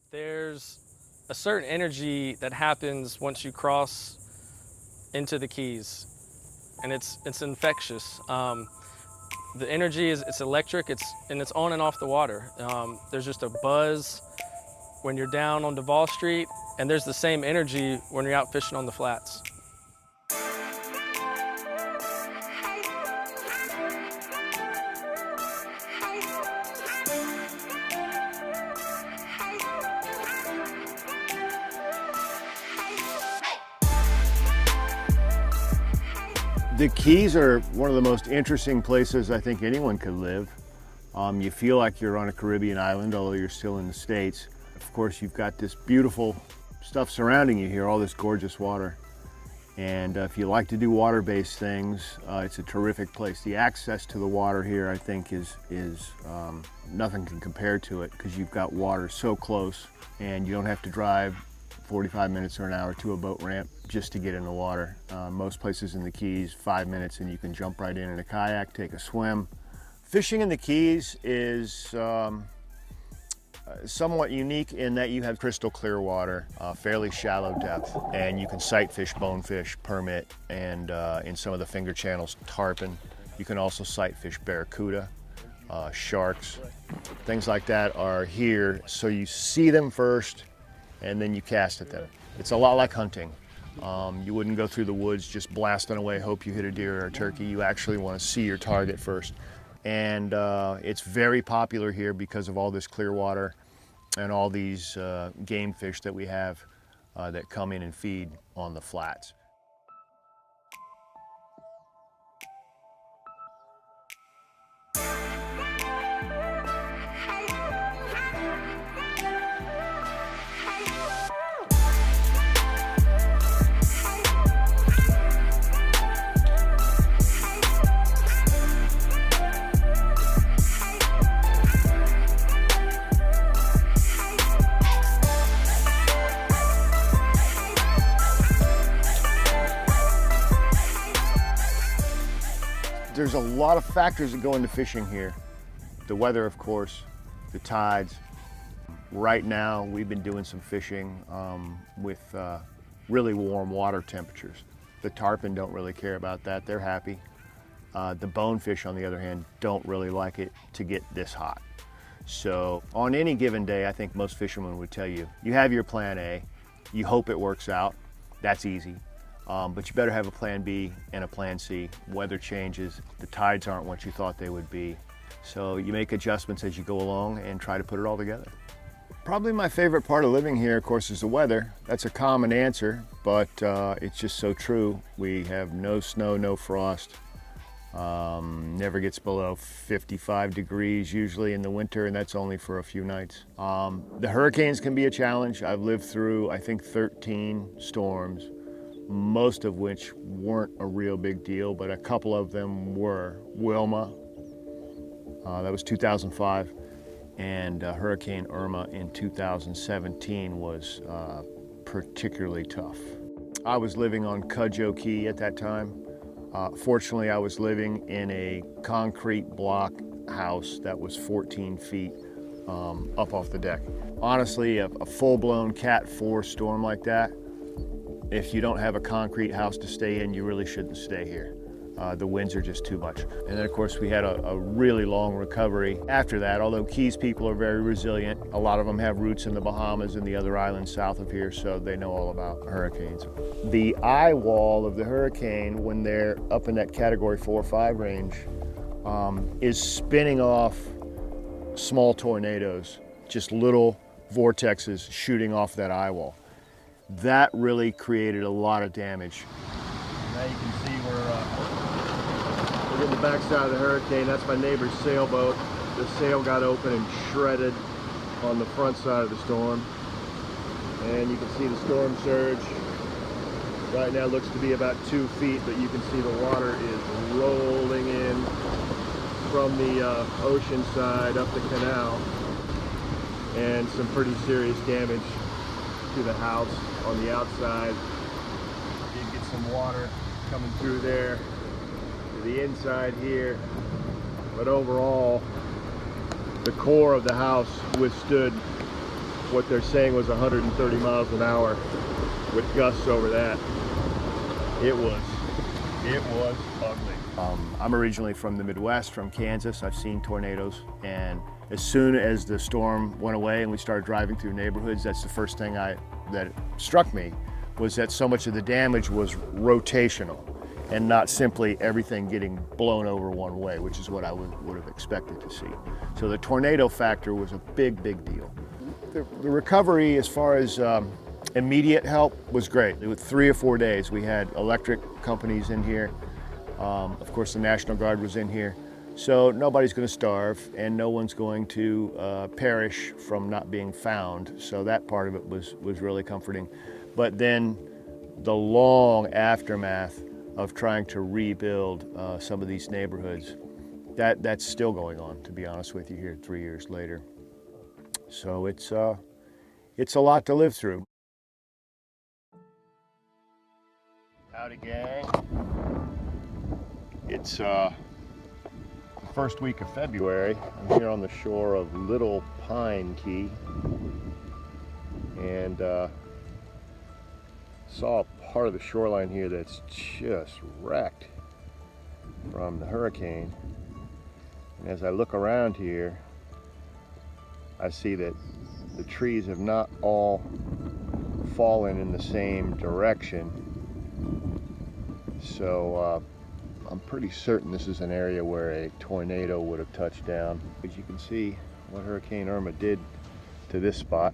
There's a certain energy that happens once you cross into the Keys, and it's infectious. The energy is it's electric. It's on and off the water. There's just a buzz when you're down on Duval Street, and there's the same energy when you're out fishing on the flats. The Keys are one of the most interesting places I think anyone could live. You feel like you're on a Caribbean island, although you're still in the States. Of course, you've got this beautiful stuff surrounding you here, all this gorgeous water. And if you like to do water-based things, it's a terrific place. The access to the water here, I think, is nothing can compare to it, because you've got water so close, and you don't have to drive 45 minutes or an hour to a boat ramp just to get in the water. Most places in the Keys, 5 minutes and you can jump right in a kayak, take a swim. Fishing in the Keys is somewhat unique in that you have crystal clear water, fairly shallow depth, and you can sight fish bonefish, permit, and in some of the finger channels, tarpon. You can also sight fish barracuda, sharks. Things like that are here, so you see them first and then you cast at them. It's a lot like hunting. You wouldn't go through the woods just blasting away, hope you hit a deer or a turkey. You actually want to see your target first. And it's very popular here because of all this clear water and all these game fish that we have that come in and feed on the flats. There's a lot of factors that go into fishing here. The weather, of course, the tides. Right now, we've been doing some fishing with really warm water temperatures. The tarpon don't really care about that, they're happy. The bonefish, on the other hand, don't really like it to get this hot. So on any given day, I think most fishermen would tell you, you have your plan A, you hope it works out, that's easy. But you better have a plan B and a plan C. Weather changes, the tides aren't what you thought they would be. So you make adjustments as you go along and try to put it all together. Probably my favorite part of living here, of course, is the weather. That's a common answer, but it's just so true. We have no snow, no frost. Never gets below 55 degrees usually in the winter, and that's only for a few nights. The hurricanes can be a challenge. I've lived through, I think, 13 storms. Most of which weren't a real big deal, but a couple of them were. Wilma, that was 2005, and Hurricane Irma in 2017 was particularly tough. I was living on Cudjoe Key at that time. Fortunately, I was living in a concrete block house that was 14 feet up off the deck. Honestly, a full-blown Cat 4 storm like that, if you don't have a concrete house to stay in, you really shouldn't stay here. The winds are just too much. And then of course we had a really long recovery after that, although Keys people are very resilient. A lot of them have roots in the Bahamas and the other islands south of here, so they know all about hurricanes. The eye wall of the hurricane, when they're up in that category 4 or 5 range, is spinning off small tornadoes, just little vortexes shooting off that eye wall. That really created a lot of damage. Now you can see we're in the backside of the hurricane. That's my neighbor's sailboat. The sail got open and shredded on the front side of the storm. And you can see the storm surge. Right now it looks to be about 2 feet, but you can see the water is rolling in from the ocean side up the canal. And some pretty serious damage to the house on the outside. You can get some water coming through there to the inside here, but overall the core of the house withstood what they're saying was 130 miles an hour with gusts over that. It was ugly. I'm originally from the Midwest, from Kansas. I've seen tornadoes, and as soon as the storm went away and we started driving through neighborhoods, that's the first thing that struck me, was that so much of the damage was rotational and not simply everything getting blown over one way, which is what I would have expected to see. So the tornado factor was a big, big deal. The recovery, as far as immediate help, was great. It was 3 or 4 days. We had electric companies in here. Of course, the National Guard was in here. So nobody's going to starve, and no one's going to perish from not being found. So that part of it was really comforting. But then the long aftermath of trying to rebuild some of these neighborhoods, that's still going on, to be honest with you, here 3 years later. So it's a lot to live through. Howdy, gang. It's the first week of February. I'm here on the shore of Little Pine Key, and saw a part of the shoreline here that's just wrecked from the hurricane. And as I look around here, I see that the trees have not all fallen in the same direction. So I'm pretty certain this is an area where a tornado would have touched down. As you can see what Hurricane Irma did to this spot.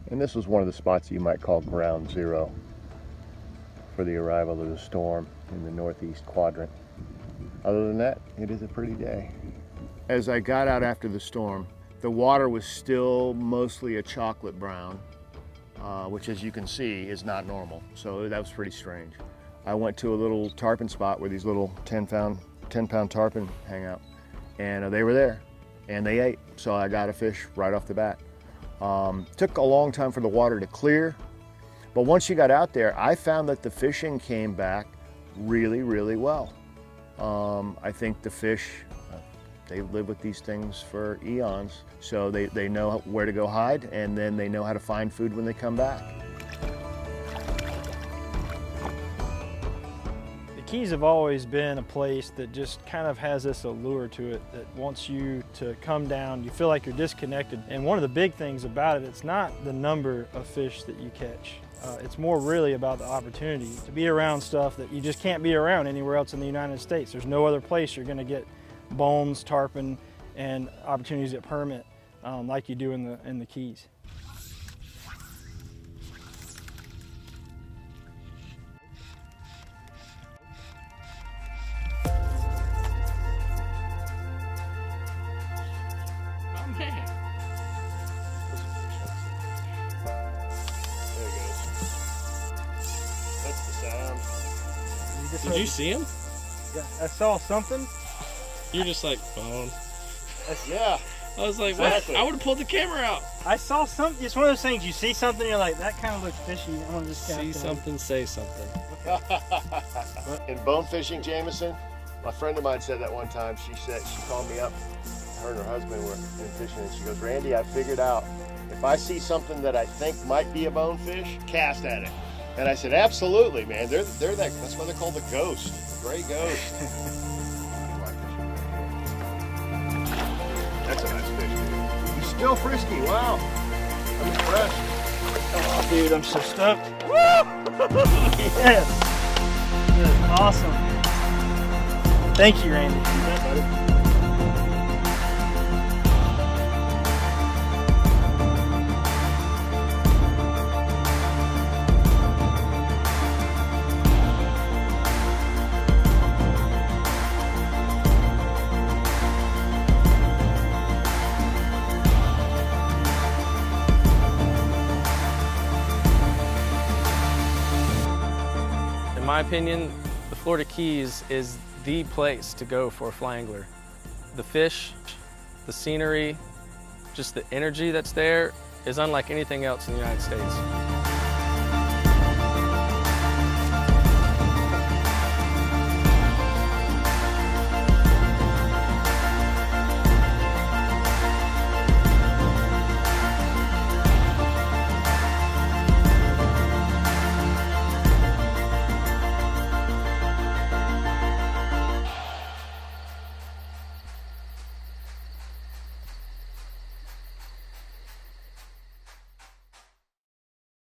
And this was one of the spots you might call ground zero for the arrival of the storm in the northeast quadrant. Other than that, it is a pretty day. As I got out after the storm, the water was still mostly a chocolate brown, which, as you can see, is not normal. So that was pretty strange. I went to a little tarpon spot where these little 10-pound tarpon hang out, and they were there, and they ate. So I got a fish right off the bat. Took a long time for the water to clear, but once you got out there, I found that the fishing came back really, really well. I think the fish, they live with these things for eons, so they know where to go hide, and then they know how to find food when they come back. The Keys have always been a place that just kind of has this allure to it that wants you to come down. You feel like you're disconnected. And one of the big things about it, it's not the number of fish that you catch. It's more really about the opportunity to be around stuff that you just can't be around anywhere else in the United States. There's no other place you're going to get bones, tarpon, and opportunities at permit like you do in the Keys. Did you see him? Yeah, I saw something. You're just like, phone. Yeah. I was like, exactly. What? I would have pulled the camera out. I saw something. It's one of those things, you see something, you're like, that kind of looks fishy. I'm gonna just see something, say something. In bone fishing, Jameson, my friend of mine said that one time. She called me up, her and her husband were in fishing, and she goes, Randy, I figured out, if I see something that I think might be a bonefish, cast at it. And I said, absolutely, man. That's why they're called the ghost, the gray ghost. That's a nice fish, dude. He's still frisky, wow. I'm impressed. Oh, dude, I'm so stoked. Woo! Yes. This is awesome. Thank you, Randy. Yeah, buddy. In my opinion, the Florida Keys is the place to go for a fly angler. The fish, the scenery, just the energy that's there is unlike anything else in the United States.